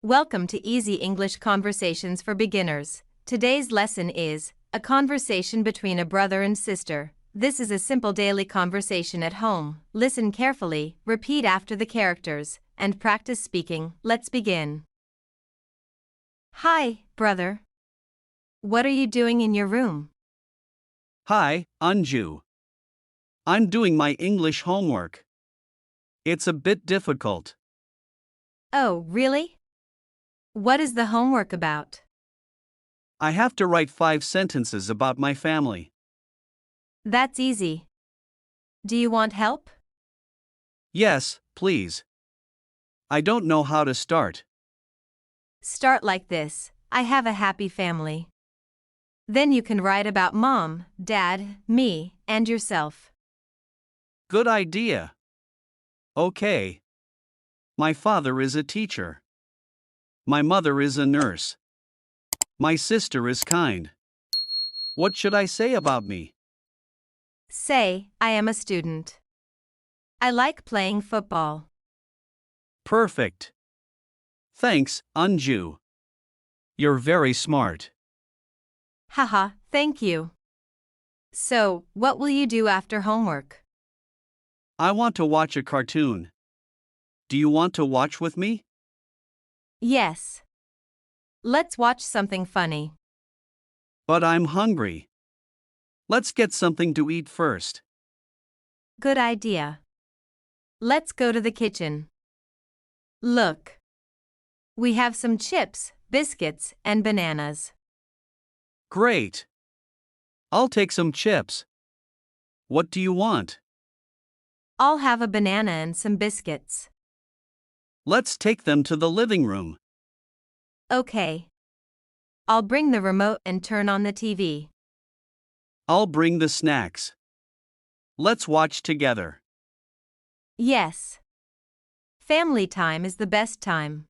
Welcome to Easy English Conversations for Beginners. Today's lesson is a conversation between a brother and sister. This is a simple daily conversation at home. Listen carefully, repeat after the characters, and practice speaking. Let's begin. Hi, brother. What are you doing in your room? Hi, Anju. I'm doing my English homework. It's a bit difficult. Oh, really? What is the homework about? I have to write 5 sentences about my family. That's easy. Do you want help? Yes, please. I don't know how to start. Start like this. I have a happy family. Then you can write about mom, dad, me, and yourself. Good idea. Okay. My father is a teacher. My mother is a nurse. My sister is kind. What should I say about me? Say, I am a student. I like playing football. Perfect. Thanks, Anju. You're very smart. Haha, thank you. So, what will you do after homework? I want to watch a cartoon. Do you want to watch with me? Yes. Let's watch something funny. But I'm hungry. Let's get something to eat first. Good idea. Let's go to the kitchen. Look. We have some chips, biscuits, and bananas. Great. I'll take some chips. What do you want? I'll have a banana and some biscuits. Let's take them to the living room. Okay. I'll bring the remote and turn on the TV. I'll bring the snacks. Let's watch together. Yes. Family time is the best time.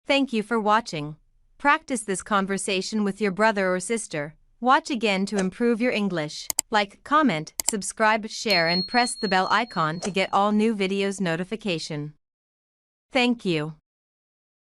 Thank you for watching. Practice this conversation with your brother or sister. Watch again to improve your English. Like, comment, subscribe, share, and press the bell icon to get all new videos notification. Thank you.